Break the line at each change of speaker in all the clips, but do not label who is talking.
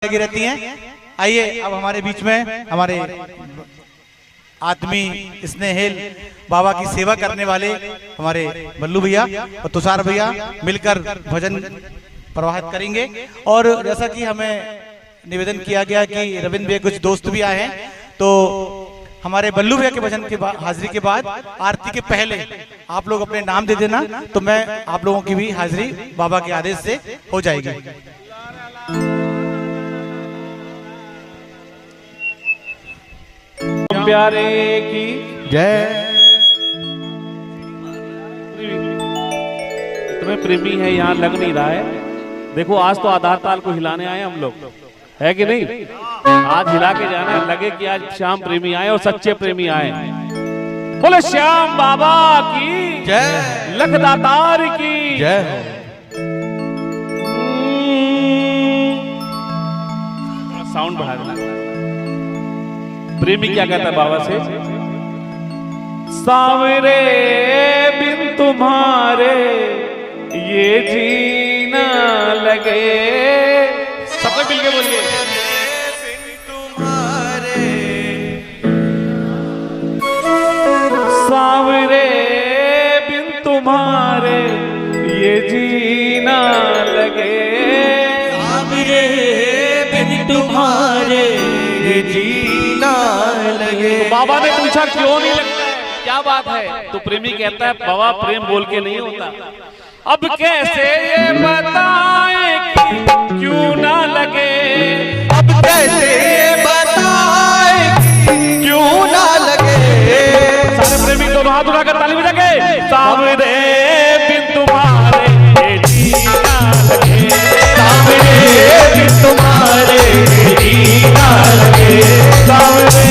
लगी रहती हैं। आइए अब हमारे बीच में हमारे आदमी स्नेहिल बाबा की सेवा करने वाले हमारे बल्लू भैया और तुषार भैया मिलकर भजन प्रवाहित करेंगे। और जैसा कि हमें निवेदन किया गया कि रविंद्र भैया कुछ दोस्त भी आए हैं, तो हमारे बल्लू भैया के भजन के बाद हाजिरी के बाद आरती के पहले आप लोग अपने नाम दे देना, तो मैं आप लोगों की भी हाजिरी बाबा के आदेश से हो जाएगी।
प्यारे की
जय।
तुम्हें प्रेमी है यहाँ लग नहीं रहा है। देखो आज तो आधार ताल को हिलाने आए हम लोग, है कि नहीं? आज हिला के जाना, लगे कि आज श्याम प्रेमी आए और सच्चे प्रेमी आए। बोले श्याम बाबा की
जय,
लखदातार की
जय।
साउंड बढ़ा देना। प्रेमी क्या कहता है बाबा से? सावरे बिन तुम्हारे ये जीना लगे। सबसे मिलके बोलिए।
बिन तुम्हारे
सावरे बिन तुम्हारे ये जीना लगे।
सावरे बिन तुम्हारे ये जीना लगे।
तो बाबा ने पूछा क्यों नहीं लगता है, क्या बात है? तो प्रेमी कहता है बाबा प्रेम बोल के नहीं होता। अब कैसे ये बताएं कि क्यों ना लगे।
अब कैसे ये बताएं कि क्यों ना लगे।
सारे प्रेमी दोनों हाथ उठाकर ताली बजा के सावरे बिन तुम्हारे ये जीना लगे।
सावरे बिन तुम्हारे ये जीना लगे।
सावरे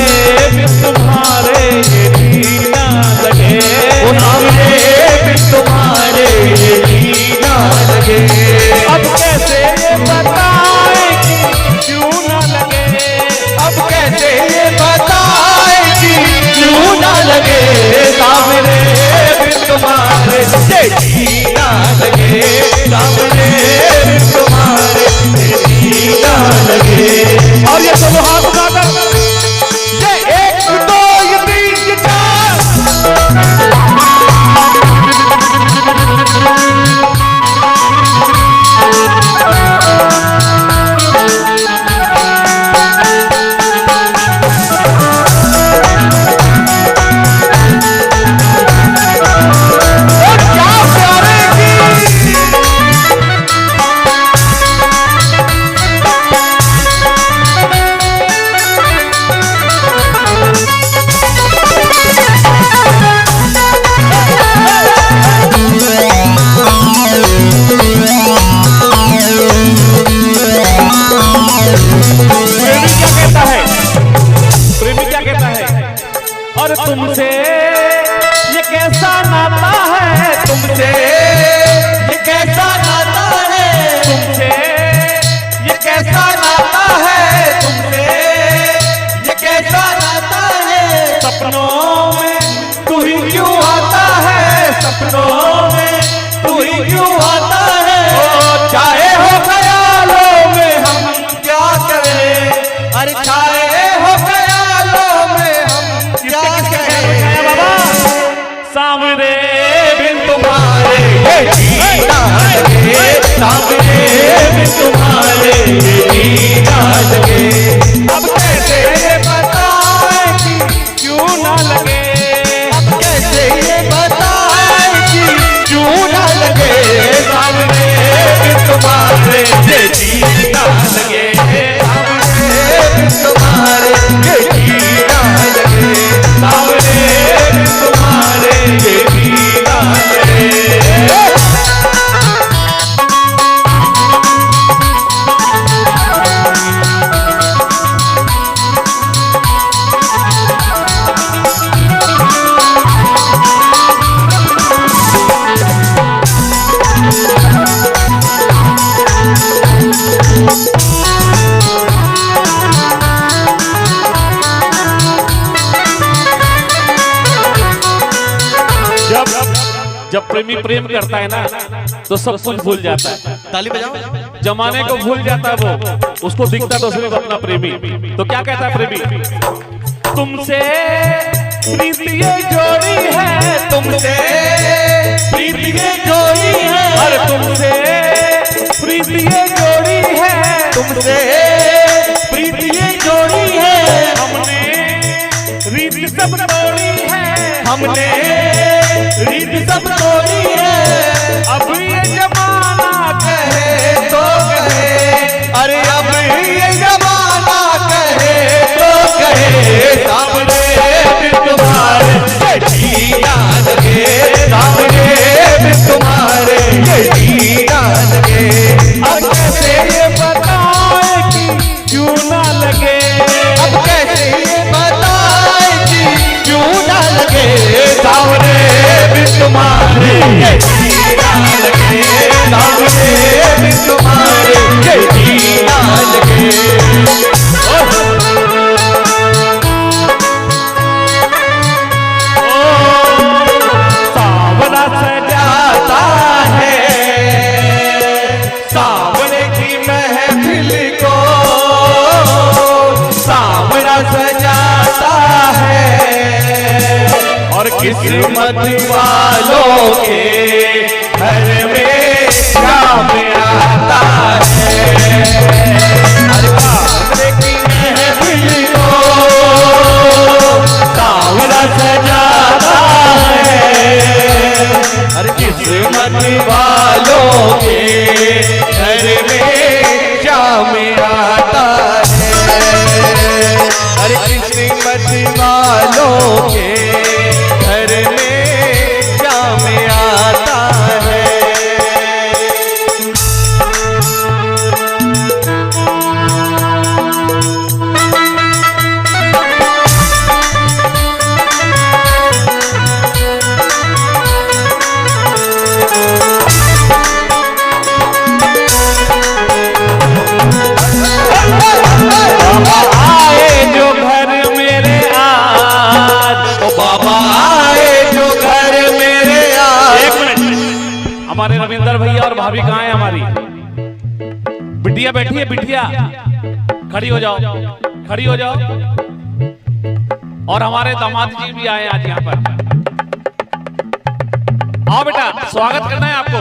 बिन तुम्हारे ये जीना लगे।
सावरे बिन तुम्हारे ये जीना लगे।
अब कैसे ये बताएं कि क्यों ना लगे।
अब कैसे ये बताएं कि क्यों ना लगे। सावरे बिन तुम्हारे ये जीना लगे। सावरे बिन तुम्हारे ये जीना लगे।
और ये सब हाथ उठाकर
ये 1 2 ये 3 ये 4।
और तुमसे ये कैसा नाता है। तुमसे
ये कैसा नाता है।
तुमसे ये कैसा नाता है।
तुमसे ये कैसा नाता है।
सपनों में
तू ही क्यों आता है। सपनों में तू ही क्यों आता है। चाहे हो ख्यालों में हम क्या करें। अरे चाहे हो ख्यालों में हम क्या करें।
बाबा सावरे बिन
तुम्हारे ये जीना लगे। सावरे बिन तुम्हारे ये जीना लगे। अब कैसे ये बताएं कि
क्यों ना लगे।
अब कैसे ये बताएं कि क्यों ना लगे। सावरे बिन तुम्हारे ये जीना लगे। सावरे बिन तुम्हारे ये जीना लगे। सावरे बिन तुम्हारे ये जीना लगे।
जब प्रेमी प्रेम करता है ना तो सब कुछ भूल जाता है।
ताली बजाओ।
जमाने को भूल जाता है वो, उसको दिखता तो सिर्फ अपना प्रेमी। तो क्या कहता है प्रेमी? तुमसे प्रीति ये जोड़ी है, तुमसे प्रीति ये जोड़ी है, अरे तुमसे प्रीति ये जोड़ी है, तुमसे प्रीति ये जोड़ी है। हमने रीत सब तोड़ी है, हमने रीत सब तोड़ी है। अब ये जमाना कहे तो कहे, अरे अब ये जमाना कहे तो कहे, सामने भी तुम्हारे ये जीना लगे, सामने भी तुम्हारे ये जीना लगे। अब कैसे ये बताए कि क्यों ना लगे, अब कैसे ये बताए कि क्यों ना लगे, सामने भी तुम्हारे ये जीना लगे, सामने भी तुम्हारे ये जीना लगे। सावरा सजाता है सावरे की महफिल को, सावरा सजाता है और किस्मत वालों के घर में शाम आता है। सावरे की महफिल को सावरा सजाता है, हर किस्मत वालों के घर में शाम आता है, हर किस्मत वालों के घर में शाम आता है। हमारे रविंदर भैया और भाभी कहाँ है हमारी? बिटिया बैठी है, बिटिया खड़ी हो जाओ, खड़ी हो जाओ। और हमारे दामाद जी भी आए आज यहाँ पर। आओ बेटा, स्वागत करना है आपको।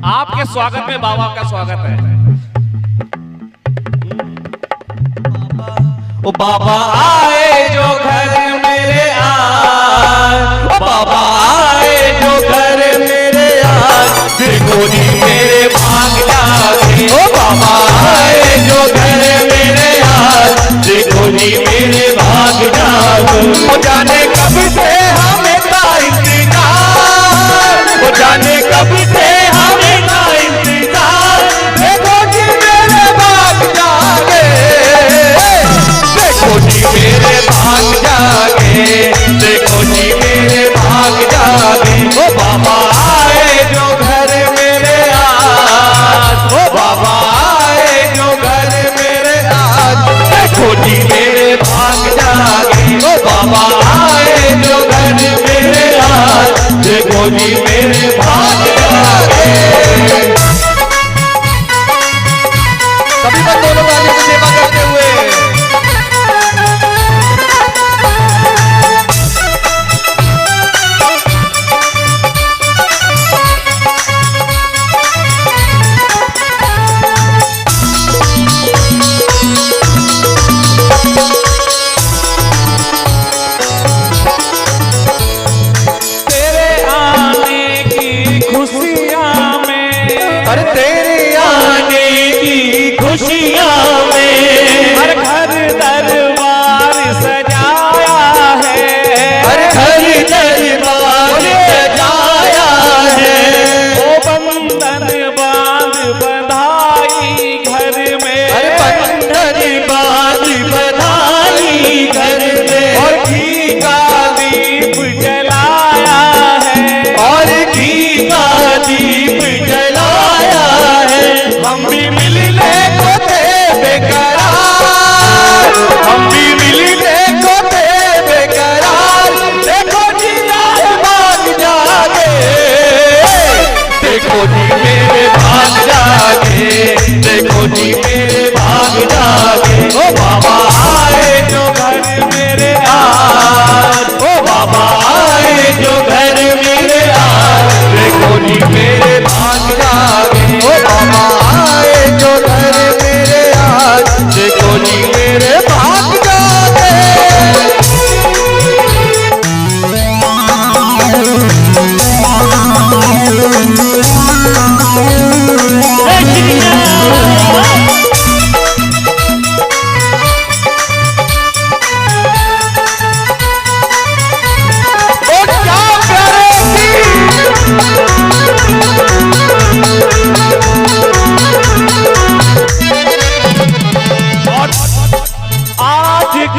आपके स्वागत में बाबा का स्वागत है। ओ बाबा आए जो घर मेरे आए, ओ बाबा आए जो घर मेरे आए, देखो जी मेरे भाग जागे। ओ बाबा आए जो घर मेरे आए, देखो जी मेरे भाग जागे। वो जाने कब से हमें था इंतजार, वो जाने कब से हमें था इंतजार, देखो जी मेरे भाग जागे, देखो जी मेरे भाग जागे, देखो जी मेरे भाग जागे। ओ बाबा आए जो घर मेरे आज, ओ बाबा आए जो घर मेरे आज, देखो जी मेरे भाग जागे। ओ बाबा आए जो घर मेरे आज, देखो जी मेरे भाग जागे। सभी पर दोनों तालियों की सेवा करते हुए तेरे आने की खुशियां में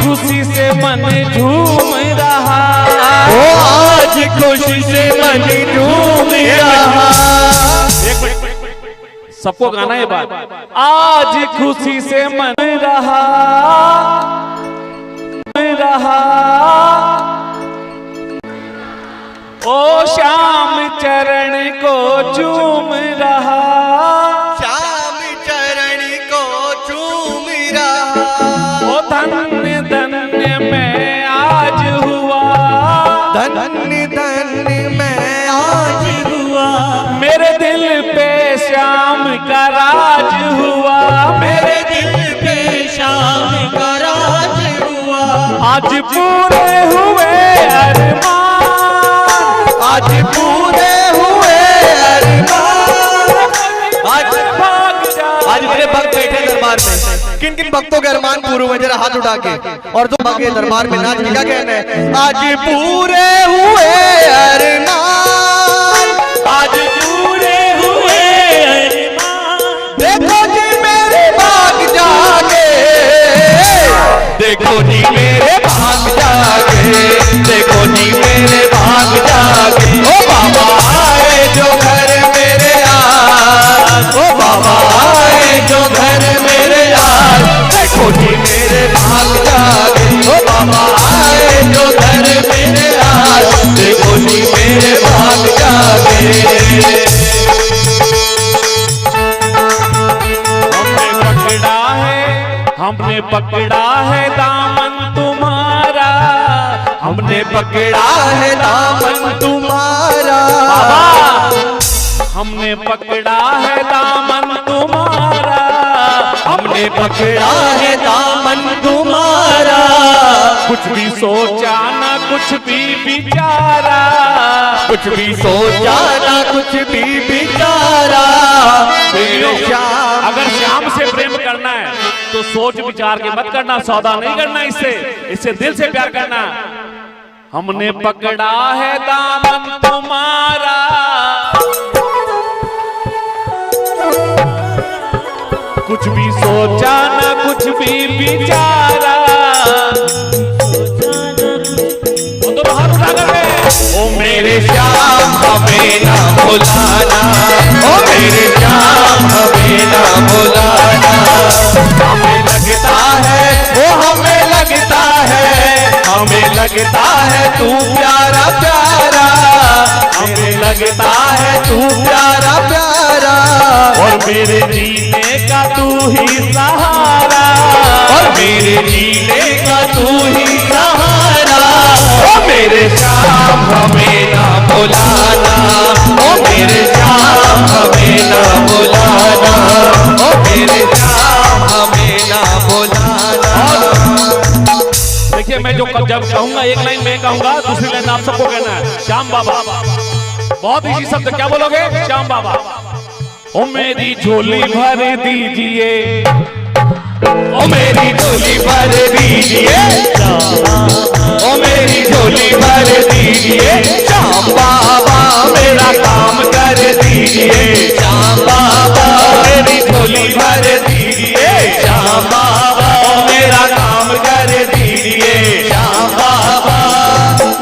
खुशी से मन झूम रहा,
ओ आज खुशी से मन झूम रहा।
सबको गाना है बात। आज खुशी से मन रहा ओ श्याम चरण को चूम रहा,
श्याम चरण को चूम रहा।
ओ धन्य धन्य मैं आज हुआ,
धन्य धन्य मैं आज हुआ।
मेरे दिल पे श्याम का राज हुआ,
मेरे दिल पे श्याम का राज हुआ।
आज पूरे हुए अरमान,
आज पूरे हुए अरमान। आज मेरे भक्त बैठे दरबार में, किन किन भक्तों के अरमान पूरे हुए जरा हाथ उठा के, और जो भक्त दरबार में नाच के क्या कहना है? आज पूरे हुए अरमान, आज पूरे हुए अरमान। देखो जी मेरे भाग जागे, देखो जी मेरे भाग जागे, देखो जी मेरे भाग जागे। ओ बाबा आए जो घर मेरे आज, ओ बाबा आए जो घर मेरे आज। देखो जी मेरे भाग जागे, ओ बाबा आए जो घर मेरे आज। देखो जी मेरे भाग जागे।
हमने पकड़ा है दामन तुम्हारा,
हमने पकड़ा है दामन तुम्हारा।
हमने पकड़ा है दामन तुम्हारा,
हमने पकड़ा है दामन तुम्हारा।
कुछ भी सोचा ना कुछ भी विचारा,
कुछ भी सोचा ना कुछ भी विचारा। मेरे श्याम,
अगर श्याम से प्रेम करना है तो सोच विचार के मत करना, सौदा नहीं करना, इससे दिल से प्यार करना। हमने पकड़ा है दामन तुम्हारा, कुछ भी सोचा ना कुछ भी विचारा। तो बाहर उठा कर
ओ मेरे श्याम हमें ना भुलाना, ओ मेरे श्याम हमें ना भुलाना। हमें लगता है, ओ हमें लगता है, हमें लगता है तू प्यारा प्यारा। हमें लगता है तू प्यारा प्यारा।
और मेरे जीने का तू ही सहारा,
और मेरे जीने का तू ही सहारा। ओ मेरे श्याम हमें ना भुलाना, ओ मेरे श्याम हमें ना भुलाना, ओ मेरे श्याम हमें ना भुलाना।
देखिए मैं जो जब कहूंगा एक लाइन मैं कहूंगा, दूसरी लाइन आप सबको कहना है। श्याम बाबा, बहुत इजी शब्द, क्या बोलोगे? श्याम बाबा। ओ मेरी झोली भर दीजिए,
ओ मेरी झोली भर दीजिए, ओ मेरी झोली भर दीजिए। श्याम बाबा मेरा काम कर दीजिए, श्याम बाबा मेरी झोली भर दीजिए। श्याम बाबा मेरा काम कर दीजिए, श्याम बाबा।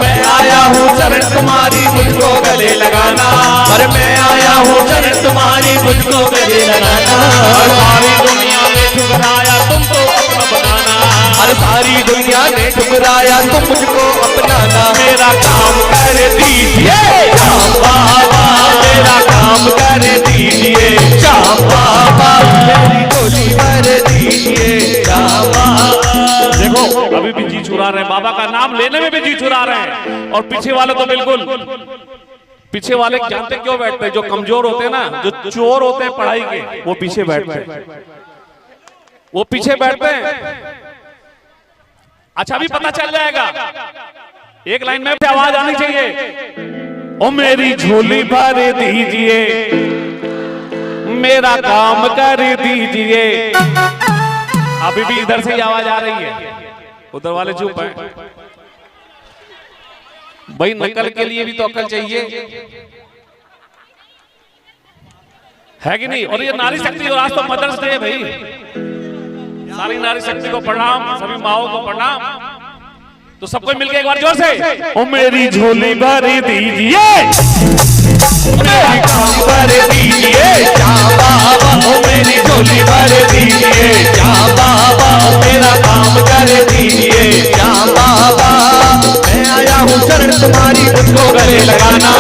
मैं आया हूँ चरण तुम्हारी मुझको गले लगाना, और मैं आया हूँ चरण तुम्हारी मुझको गले लगाना।
और सारी दुनिया में ठुकराया तुमको अपना बनाना,
और सारी दुनिया ने ठुकराया तुम मुझको अपनाना। मेरा काम कर दीजिए श्याम बाबा, मेरा काम कर दीजिए श्याम बाबा। मेरी झोली भर दीजिए श्याम बाबा।
देखो अभी भी जी छुरा रहे हैं, बाबा का नाम लेने में भी जी छुरा रहे हैं। और पीछे वाले तो बिल्कुल, पीछे वाले जानते क्यों बैठते हैं? जो कमजोर होते हैं ना, जो चोर होते हैं पढ़ाई के, वो पीछे बैठते हैं, वो पीछे बैठते हैं। अच्छा भी पता चल जाएगा, एक लाइन में आवाज आनी चाहिए। ओ मेरी झोली भर दीजिए, मेरा काम कर दीजिए। अभी भी इधर से ही आवाज आ रही है, उधर वाले चुप हैं। भाई नकल के लिए भी तो अकल चाहिए, है कि नहीं? और ये नारी शक्ति और आज तो मदर्स डे है भाई, सारी नारी शक्ति को प्रणाम, सभी माओ को प्रणाम। तो सबको मिलके एक बार जोर से, ओ मेरी झोली भर दीजिए,
मेरी काम भर दीजिए श्याम बाबा, ओ मेरी झोली भर दीजिए श्याम बाबा, मेरा काम कर दीजिए श्याम बाबा। मैं आया हूँ शरण तुम्हारी मुझको गले लगाना,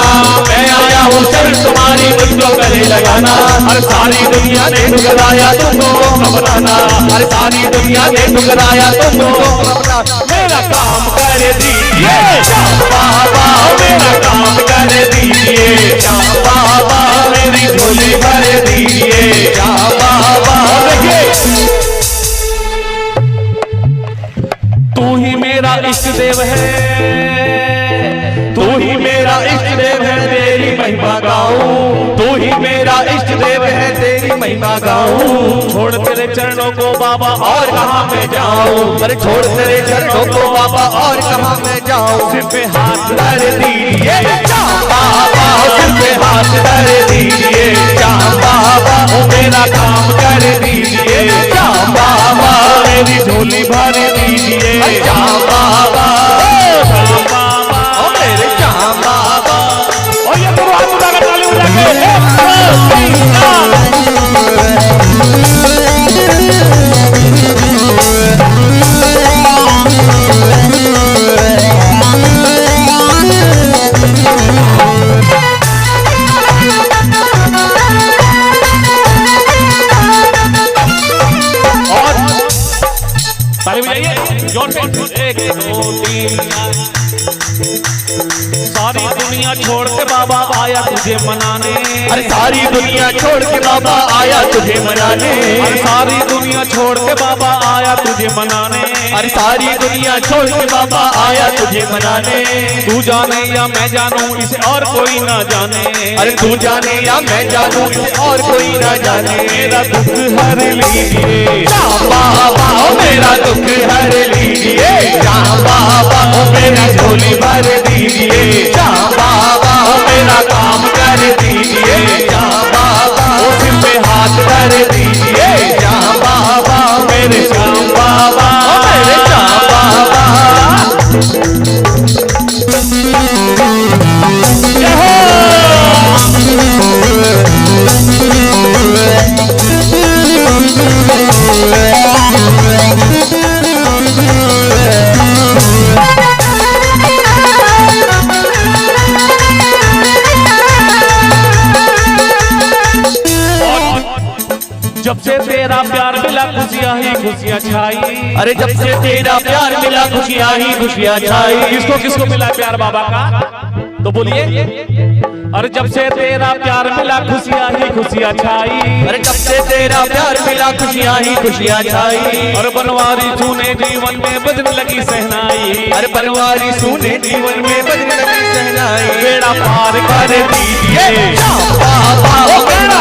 मैं आया हूँ शरण तुम्हारी मुझको गले लगाना। हर सारी दुनिया ने ठुकराया तुमको बनाना, हर सारी दुनिया ने ठुकराया तुमको बनाना। मेरा काम कर दीजिए श्याम बाबा, मेरा काम कर दीजिए श्याम बाबा, मेरी झोली भर दीजिए श्याम बाबा।
तू ही मेरा इष्ट देव है, तू ही मेरा इष्ट देव है, तेरी महिमा गाऊं,
तू ही मेरा इष्ट देव है, तेरी महिमा गाऊं।
छोड़ तेरे चरणों को बाबा
और कहाँ मैं जाऊं, अरे छोड़ तेरे चरणों को बाबा और कहाँ मैं जाऊं।
सिर पे हाथ
धर दीजिए श्याम बाबा, सिर पे हाथ धर दीजिए श्याम बाबा, ओ मेरा काम कर दीजिए श्याम बाबा,
मेरी झोली भर दीजिए
श्याम बाबा,
श्याम बाबा,
ओ मेरे श्याम बाबा।
और ये तो हाथ उठा कर ताली बजा के ताली बजाइए जोर से। 1 2 3 सारी दुनिया छोड़ के बाबा आया तुझे मनाने,
अरे सारी दुनिया छोड़ के बाबा आया तुझे मनाने,
अरे सारी दुनिया छोड़ के बाबा आया तुझे मनाने,
अरे सारी दुनिया छोड़ के बाबा आया तुझे मनाने।
तू जाने या मैं जानूं इसे और कोई ना जाने,
अरे तू जाने या मैं जानूं इसे और कोई ना जाने।
मेरा दुख हर लीजिए
श्याम बाबा, ओ मेरा दुख हर लीजिए श्याम बाबा, ओ मेरी झोली भर दीजिए श्याम बाबा, ओ मेरा काम कर दीजिए श्याम बाबा, ओ सिर पे हाथ धर दीजिए श्याम बाबा, मेरे श्याम बाबा, ओ मेरे श्याम बाबा।
जब से तेरा प्यार मिला खुशियाँ ही खुशियाँ छाई,
अरे जब से तेरा प्यार मिला खुशियाँ ही खुशियाँ छाई।
किसको किसको मिला प्यार बाबा का, तो बोलिए। अरे जब से तेरा प्यार मिला खुशियाँ ही खुशियाँ छाई,
अरे जब से तेरा प्यार मिला खुशियाँ ही खुशियाँ छाई।
और बनवारी तूने जीवन में बजने लगी सहनाई,
अरे बनवारी सुने जीवन में बजने लगी सहनाई।
बेड़ा पार कर दीजिए
श्याम बाबा, ओ बेड़ा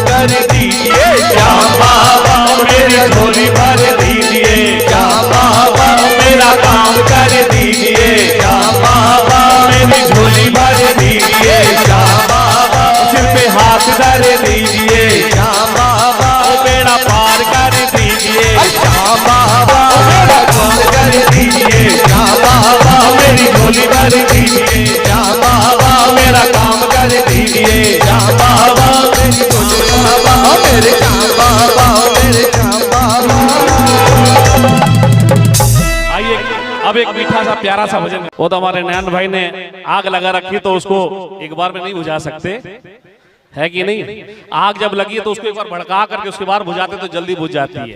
कर दीजिए श्याम बाबा, मेरी झोली भर दीजिए श्याम बाबा, मेरा काम कर दीजिए श्याम बाबा, मेरी झोली भर दीजिए श्याम बाबा, सिर पे हाथ धर दीजिए श्याम बाबा,
बेड़ा पार कर दीजिए
श्याम बाबा, मेरा काम कर दीजिए श्याम बाबा, मेरी झोली भर दीजिए श्याम बाबा, मेरा काम कर दीजिए श्याम बाबा, मेरी झोली बाबा, मेरे श्याम बाबा, मेरे श्याम बाबा।
आइए अब एक मीठा सा प्यारा सा भजन। वो तो हमारे नयन भाई ने आग लगा रखी तो उसको एक बार में नहीं बुझा सकते, है कि नहीं। आग जब लगी तो उसको एक बार भड़का करके उसके बाद बुझाते तो जल्दी बुझ जाती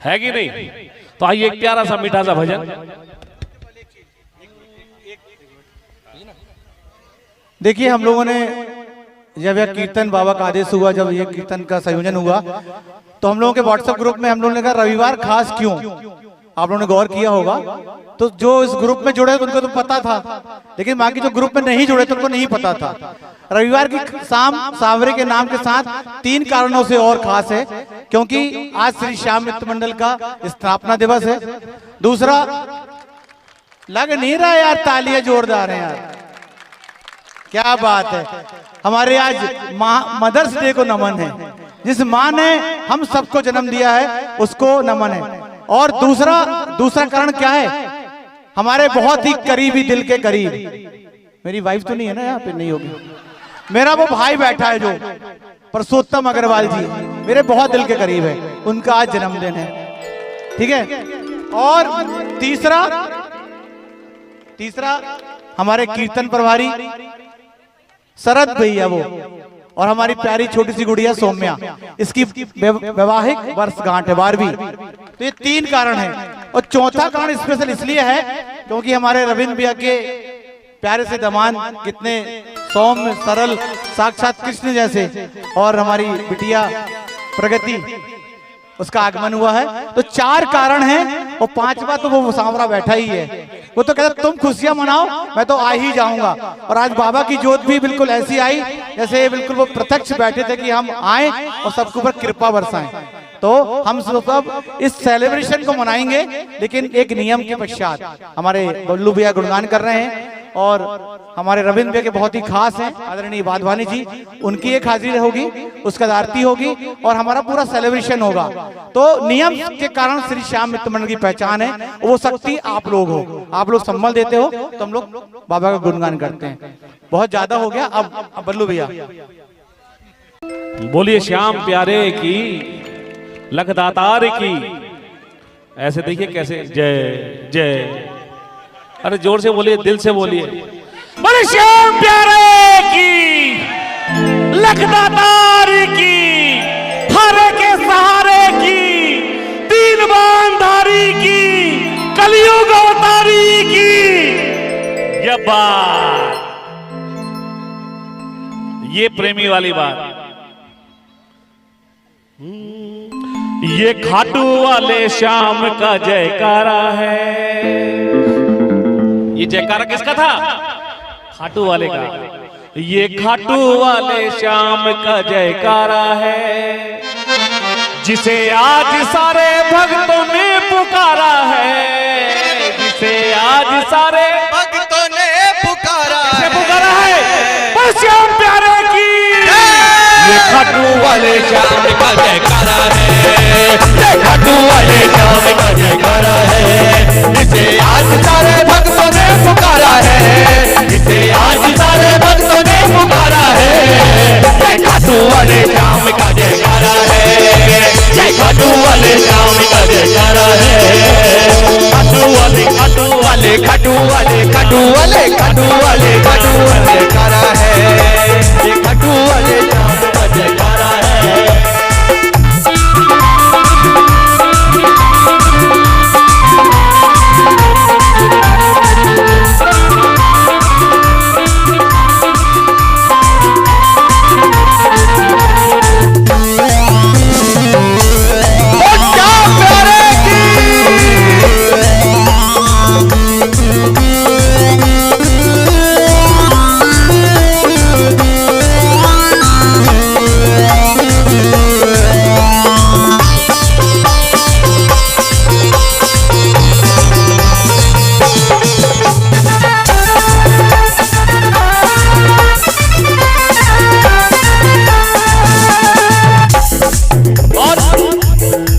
है कि नहीं। तो आइए एक प्यारा सा मीठा सा भजन।
देखिए हम लोगों ने जब यह कीर्तन बाबा का आदेश हुआ, जब ये कीर्तन का संयोजन हुआ तो हम लोगों के व्हाट्सएप ग्रुप में हम लोगों ने कहा रविवार खास क्यों, आप लोगों ने गौर किया होगा। तो जो इस ग्रुप में जुड़े उनको तो पता था, लेकिन बाकी जो ग्रुप में नहीं जुड़े तो उनको नहीं पता था। रविवार की शाम सावरे के नाम के साथ 3 कारणों से और खास है, क्योंकि आज श्री श्याम मित्र मंडल का स्थापना दिवस है। दूसरा, लग नहीं रहा यार, तालियां जोरदार हैं यार, क्या बात है। हमारे आज मदर्स डे को नमन है, जिस माँ ने हम सबको जन्म दिया है उसको नमन है। और दूसरा कारण क्या है, हमारे बहुत ही करीबी, दिल के करीब, मेरी वाइफ तो नहीं है ना यहाँ पे, नहीं होगी, मेरा वो भाई बैठा है जो परसोत्तम अग्रवाल जी, मेरे बहुत दिल के करीब है, उनका आज जन्मदिन है, ठीक है। और तीसरा हमारे कीर्तन प्रभारी शरद भैया वो, और हमारी प्यारी छोटी सी गुड़िया सौम्या, इसकी वैवाहिक वर्षगांठ है 12वीं। तो ये 3 कारण है। और चौथा कारण स्पेशल इसलिए है क्योंकि हमारे रविंद्र भैया के प्यारे से दामाद कितने सौम्य, सरल, साक्षात कृष्ण जैसे, और हमारी बिटिया प्रगति, उसका आगमन हुआ है। तो 4 कारण हैं, और 5वां तो वो सांवरा बैठा ही है, वो तो कहता तुम खुशियां मनाओ, मैं तो आ ही जाऊंगा। और आज बाबा की जोत भी बिल्कुल ऐसी आई जैसे बिल्कुल वो प्रत्यक्ष बैठे थे कि हम आए और सबके ऊपर कृपा बरसाएं। तो हम सब इस सेलिब्रेशन को मनाएंगे, लेकिन एक नियम के पश्चात। हमारे बल्लू भैया गुणगान कर रहे हैं, और हमारे रविंद्र भैया के बहुत ही खास हैं आदरणीय वाधवानी जी, उनकी एक हाजिरी होगी, उसका आरती होगी, और हमारा पूरा सेलिब्रेशन होगा। तो नियम के कारण श्री श्याम मित्र मंडल की पहचान है, वो शक्ति आप लोग हो, आप लोग संबल देते हो, तो हम लोग बाबा का गुणगान करते हैं। बहुत ज्यादा हो गया, अब बल्लू भैया
बोलिए श्याम प्यारे की, लखदातार की। ऐसे देखिए कैसे, जय जय, अरे जोर से बोलिए, दिल से बोलिए, बोले श्याम प्यारे की, लखदातार की, हरे के सहारे की, तीन बांधारी की, कलयुग अवतारी की। ये बात, ये प्रेमी वाली बात, ये खाटू वाले श्याम का जयकारा है। ये जयकारा किसका था? खाटू वाले का। ये खाटू वाले श्याम का जयकारा है, जिसे आज सारे भक्तों ने पुकारा है, जिसे आज सारे
भक्तों ने पुकारा
है, बस श्याम प्यारे की।
ये खाटू वाले श्याम का जयकारा है, ये खाटू वाले श्याम का जयकारा है, जिसे आज सारे भक्तों ने पुकारा है, जिसे आज सारे भक्तों ने पुकारा है। ये खाटू वाले श्याम का जयकारा है, ये खाटू वाले श्याम का जयकारा है। खाटू वाले, खाटू वाले, खाटू वाले, खाटू वाले, खाटू वाले, खाटू वाले जयकारा है, ये खाटू वाले श्याम का जयकारा है।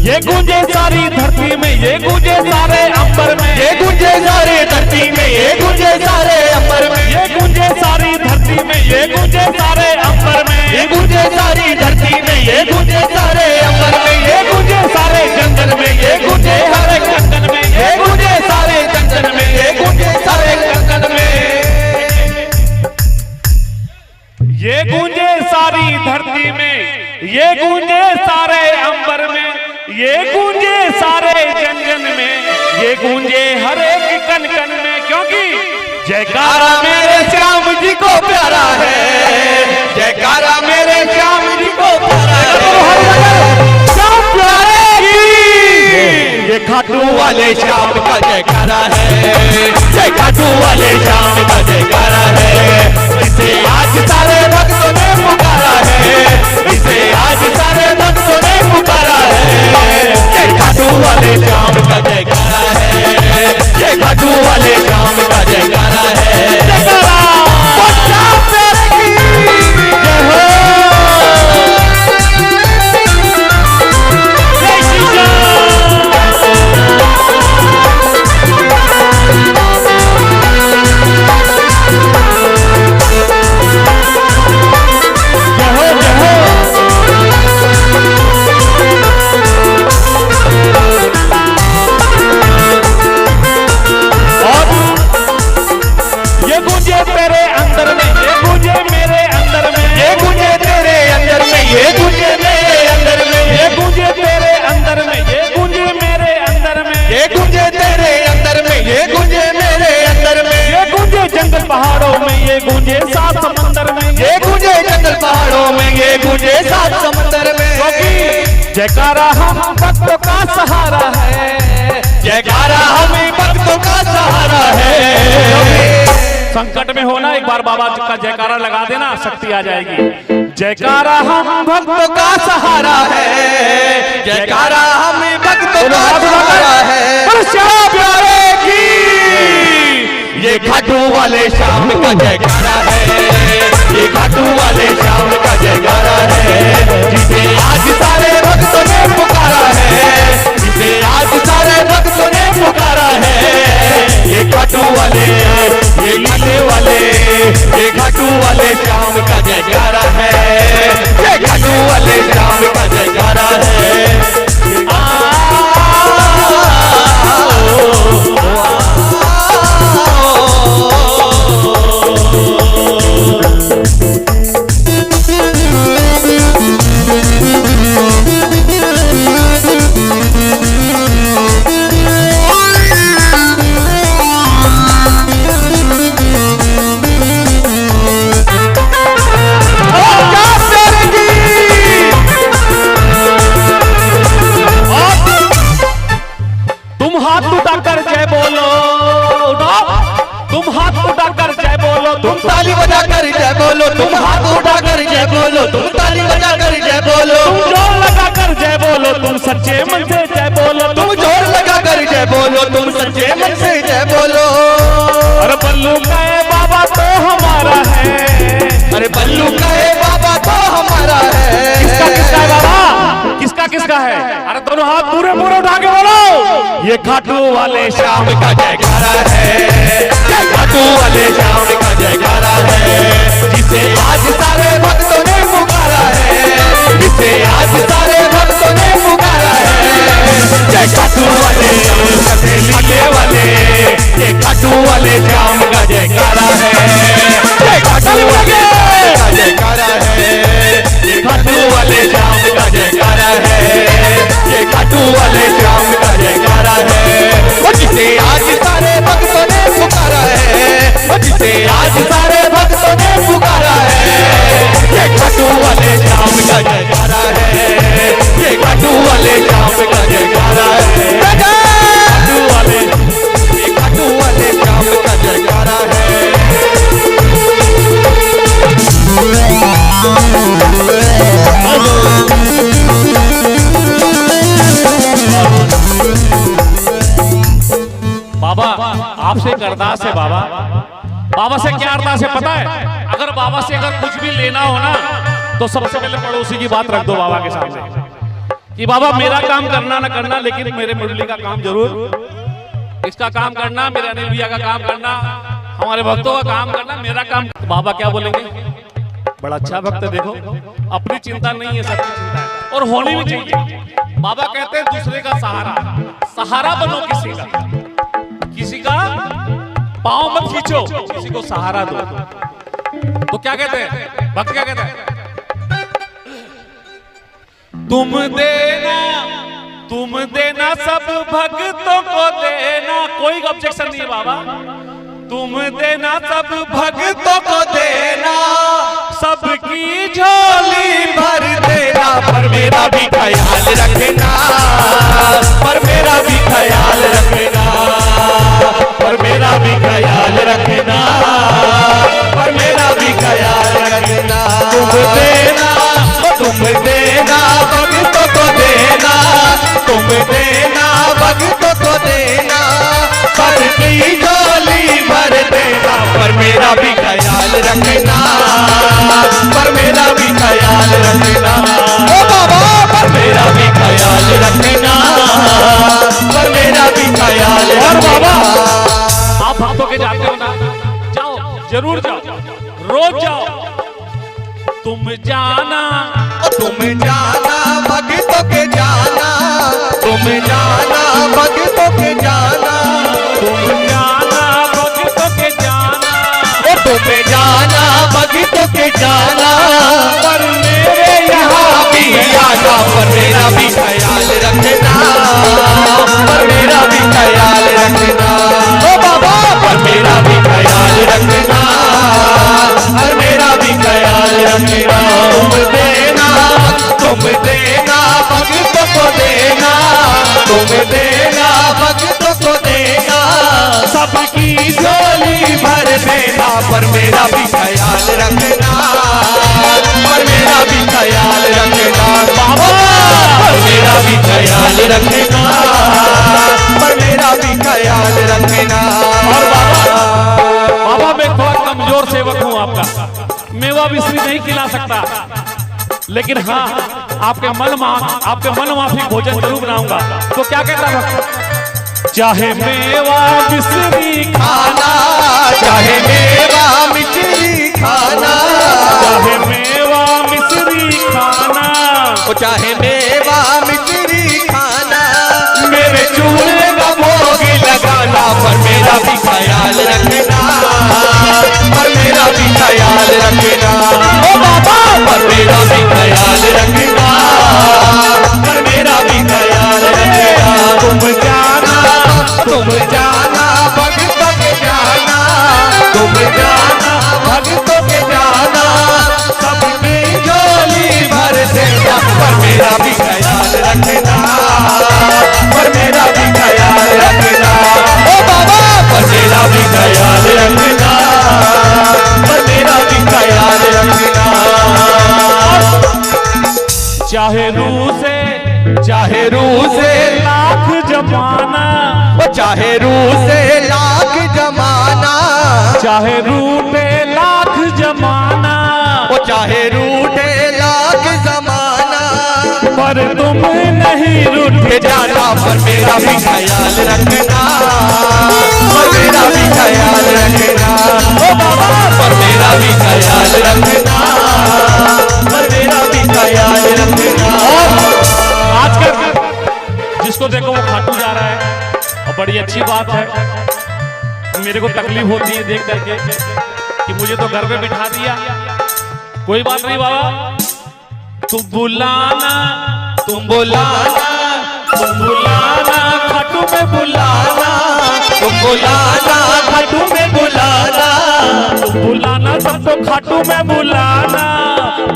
ये गूंजे सारी धरती में, ये गूंजे सारे अंबर में,
ये गूंजे सारे धरती में, ये गूंजे सारे अंबर में,
ये गूंजे सारी धरती में, ये गूंजे सारे अंबर में,
ये गूंजे सारी धरती में, ये गूंजे सारे अंबर में,
ये गूंजे सारे जंगल में, ये गूंजे हरे कंगन में,
ये गूंजे सारे जंगल में, ये गूंजे सारे कंगन में।
ये गूंजे सारी धरती में, ये गूंजे सारे अंबर में, ये गूंजे सारे जंगल में, ये गूंजे हर एक कन कन में, क्योंकि जयकारा
मेरे श्याम जी को प्यारा है, जयकारा मेरे श्याम जी को प्यारा है।
श्याम प्यारे की।
ये खाटू वाले श्याम का जयकारा है, ये खाटू वाले श्याम का जयकारा है, इसे आज सारे भक्तों ने पुकारा है, इसे आज सारे भक्तों ने पुकारा है। ये खाटू वाले श्याम का जयकारा है, ये खाटू वाले श्याम का जयकारा है। जयकारा श्याम प्यारे की जय हो। ये गूंजे तेरे अंदर में, ये गूंजे मेरे अंदर में,
ये गूंजे जंगल पहाड़ों में, ये गूंजे सात समंदर में,
ये गूंजे जंगल पहाड़ों में, ये गूंजे सात समंदर में।
जयकारा हम भक्तों का सहारा है,
जयकारा हमें भक्तों का सहारा है।
संकट में होना एक बार बाबा का जयकारा लगा देना, शक्ति आ जाएगी। जयकारा हम
भक्तों का सहारा है, जयकारा हमें भक्तों का सहारा है।
श्याम प्यारे की
ये घाटू वाले श्याम का जयकारा है, ये घाटू वाले श्याम का जयकारा है। जिसे आज सारे भक्तों ने पुकारा है, जिसे आज सारे भक्तों ने पुकारा है। ये घाटू वाले, ये घाटे वाले, ये घाटू वाले श्याम का जयकारा है, ये घाटू वाले श्याम का जयकारा है।
तुम ताली बजाकर जय बोलो,
तुम हाथ उठाकर जय बोलो, तुम ताली बजाकर जय बोलो,
तुम जोर लगाकर जय बोलो, तुम सच्चे मन से जय बोलो,
तुम जोर लगाकर जय बोलो, तुम सच्चे मन से जय बोलो।
अरे बल्लू का बाबा तो हमारा है,
अरे बल्लू का बाबा तो हमारा है।
किसका किसका है बाबा, किसका किसका है? अरे दोनों हाथ पूरे पूरे उठा के बोलो। ये घाटू वाले
श्याम का जयकारा है, घाटू वाले श्याम का जयकारा है। जिसे आज सारे भक्तों ने पुकारा है, जिसे आज सारे भक्तों ने पुकारा है। जय घाटू वाले, लीले वाले, ये घाटू वाले श्याम का जयकारा है, जय घाटू वाले का जयकारा है, ये घाटू वाले श्याम का जयकारा है, ये घाटू वाले श्याम का जयकारा है। जिसे आज सारे भक्तों ने पुकारा है, जिसे आज सारे भक्तों ने पुकारा है। ये घाटू वाले श्याम का जयकारा है, ये घाटू वाले श्याम का जयकारा है। घाटू वाले, ये घाटू वाले श्याम का जयकारा है।
बाबा आपसे एक अरदास है बाबा। बाबा से क्या अरदास है पता है? अगर बाबा से अगर कुछ भी लेना हो ना तो सबसे पहले पड़ोसी की बात रख दो बाबा के सामने कि बाबा मेरा काम करना ना करना, लेकिन मेरे मुरली का काम जरूर, इसका काम करना, मेरे अनिल भैया का काम करना, हमारे भक्तों का काम करना, मेरा काम। तो बाबा क्या बोलेंगे? बड़ा अच्छा भक्त है, देखो अपनी चिंता नहीं है, सबकी चिंता है और होनी भी चाहिए। बाबा कहते हैं दूसरे का सहारा, सहारा बनो किसी का, किसी का पांव मत खींचो, किसी को सहारा दो। तो क्या कहते हैं भक्त, क्या कहते हैं? तुम देना सब भक्तों को देना। कोई ऑब्जेक्शन नहीं है बाबा। तुम देना सब भक्तों को देना, सबकी झोली
भर देना, पर मेरा भी ख्याल रखना, पर मेरा भी ख्याल रखना, पर मेरा भी ख्याल रखना, पर मेरा भी ख्याल रखना। तुम देना भक्तों को देना, तुम देना भक्तों को देना, सबकी झोली भर देना, पर मेरा भी ख्याल रखना, पर मेरा भी ख्याल रखना। ओ बाबा, पर मेरा भी ख्याल रखना, पर मेरा भी ख्याल रखना।
आप भक्तों के जाते हो ना, जाओ जरूर जाओ, रोज जाओ। तुम जाना
भक्तों के जाना, तुम जाना भक्तों के जाना,
तुम जाना भक्तों के जाना,
तुम जाना भक्तों के जाना,
पर मेरे
यहाँ भी आना, पर मेरा भी ख्याल रखना, पर मेरा भी देना, पर मेरा भी ख्याल रखना, पर मेरा भी ख्याल रखना बाबा, पर मेरा भी ख्याल रखना, पर मेरा भी ख्याल रखना।
और बाबा मैं थोड़ा कमजोर सेवक हूँ आपका, मेवा मिश्री नहीं खिला सकता, लेकिन हाँ आपके मन माफी भोजन जरूर बनाऊंगा। तो क्या कहता है, चाहे मेवा मिश्री
खाना, चाहे मेवा मिश्री खाना,
चाहे मेवा मिश्री खाना,
ओ चाहे मेवा मिश्री खाना,
मेरे चूल्हे
का भोग लगाना, पर मेरा भी ख्याल रखना, पर मेरा भी ख्याल रखना ओ बाबा, पर मेरा भी ख्याल रखना, पर मेरा भी ख्याल रखना। तुम जाना भक्तों के जाना, तुम जाना भक्तों के जाना, सबकी झोली भर देना, पर मेरा भी ख्याल रखना, पर मेरा भी ख्याल रखना ओ बाबा, पर मेरा भी ख्याल रखना, पर मेरा भी ख्याल रखना।
चाहे रू से
लाख जमाना, ओ चाहे रू से लाख जमाना,
चाहे रूठे लाख जमाना,
ओ चाहे रूठे लाख जमाना,
पर तुम नहीं रूठ
जाना, पर मेरा भी ख्याल रखना, पर मेरा भी ख्याल रखना ओ बाबा, पर मेरा भी ख्याल रखना, पर मेरा भी ख्याल रखना।
आजकल जिसको देखो वो खाटू जा रहा है, और बड़ी अच्छी बात है। मेरे को तकलीफ होती है देख करके कि मुझे तो घर पे बिठा दिया। कोई बात नहीं बाबा, तुम बुलाना,
तुम बुलाना,
तुम बुलाना खाटू में बुलाना,
तुम बुलाना खाटू में बुलाना,
तुम बुलाना सबको खाटू में बुलाना,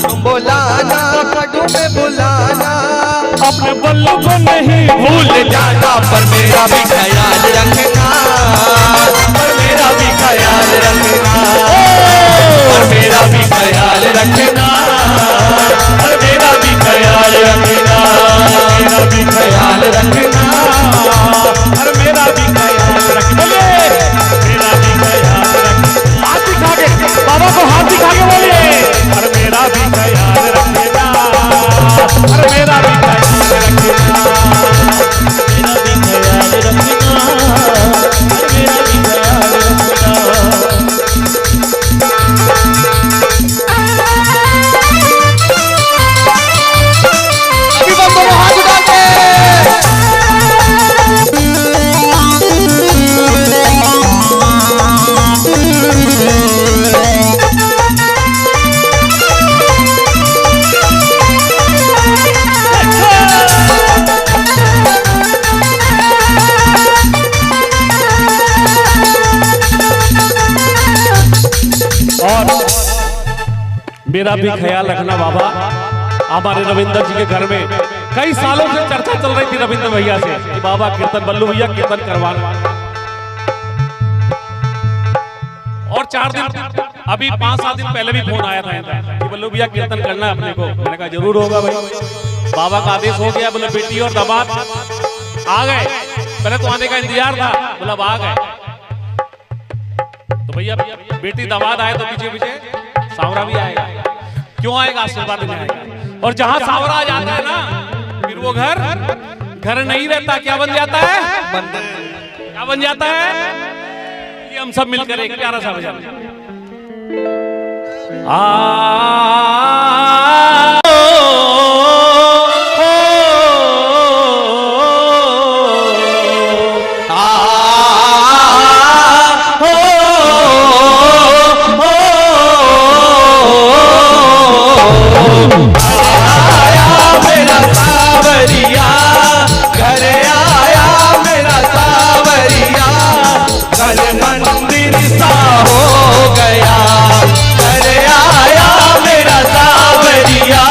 तुम बुलाना खाटू में बुलाना,
अपने बल्लू को नहीं
भूल जाना, पर मेरा भी ख्याल रखना, पर मेरा भी ख्याल रखना, पर मेरा भी ख्याल रखना, पर मेरा भी ख्याल रखना, मेरा भी ख्याल रखना,
और मेरा भी ख्याल रखना, मेरा भी ख्याल रखना। हाथ दिखा के बाबा को हाथ दिखा के बोलिए, और मेरा भी ख्याल रखना, और मेरा भी ख्याल रखना, मेरा भी ख्याल रखना, और मेरा भी ख्याल रखना।
अभी बम दोनों हाथ उठा के
मेरा भी ख्याल रखना बाबा। हमारे रविंद्र जी के घर में कई सालों से चर्चा चल रही थी रविंद्र भैया से कि बाबा कीर्तन, बल्लू भैया कीर्तन करवाना। और 4 दिन अभी 5-7 दिन पहले भी फोन आया था इनका कि बल्लू भैया कीर्तन करना है अपने को। मैंने कहा जरूर होगा भाई, बाबा का आदेश हो गया। बोले बेटी और दामाद आ गए, पहले तो आने का इंतजार था, बोला अब आ गए। तो भैया बेटी दामाद आए तो पीछे पीछे सांवरा भी आएगा। क्यों आएगा? आशीर्वाद में आएगा। और जहां सांवरा आ जाता है ना, फिर वो घर नहीं रहता। क्या बन जाता है? क्या बन जाता है? ये हम सब मिलकर एक प्यारा सा भजन
हो गया, घर आया मेरा सावरिया।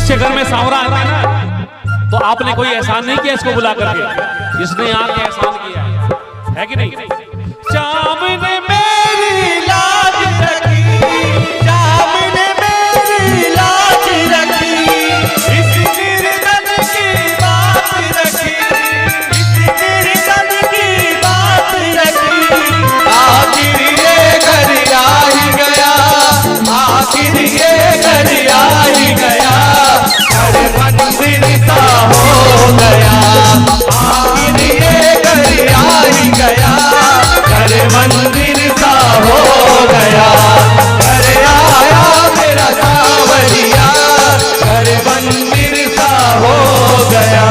जिसके घर में सांवरा आता है ना, तो आपने कोई एहसान नहीं किया इसको बुला करके, इसने आके एहसान किया है कि नहीं? शाम ने मेरी लाज रखी,
शाम ने मेरी लाज रखी, इस निर्धन की बात रखी, इस निर्धन की बात रखी। आखिर ये घर आ ही गया, आखिर ये घर आ ही गया, घर मंदिर सा हो गया। आखिर ये घर आ ही गया, घर मंदिर सा हो गया। घर आया मेरा सावरिया, घर मंदिर सा हो गया।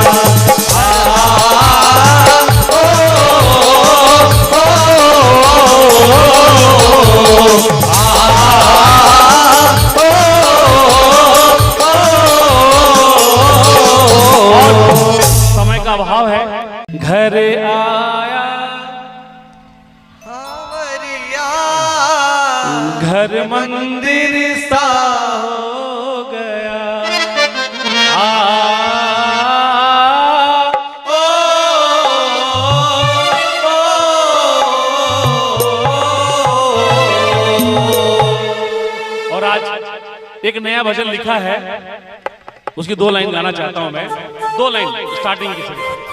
समय का अभाव है। घर आया घर मंदिर सा हो गया। और आज एक नया भजन लिखा है, उसकी 2 लाइन गाना चाहता हूं मैं। 2 लाइन स्टार्टिंग की से।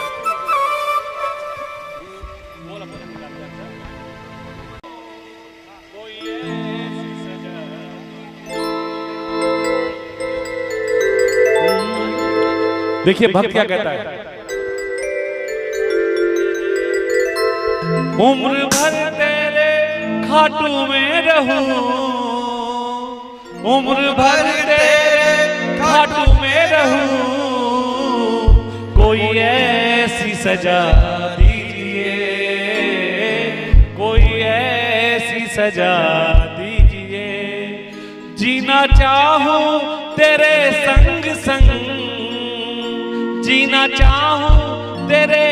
देखिए भक्त क्या कहता है, उम्र भर तेरे खाटू में रहूं, उम्र भर तेरे खाटू में रहूं, कोई ऐसी सजा दीजिए, कोई ऐसी सजा दीजिए। जीना चाहूं तेरे संग संग, जीना चाहूं तेरे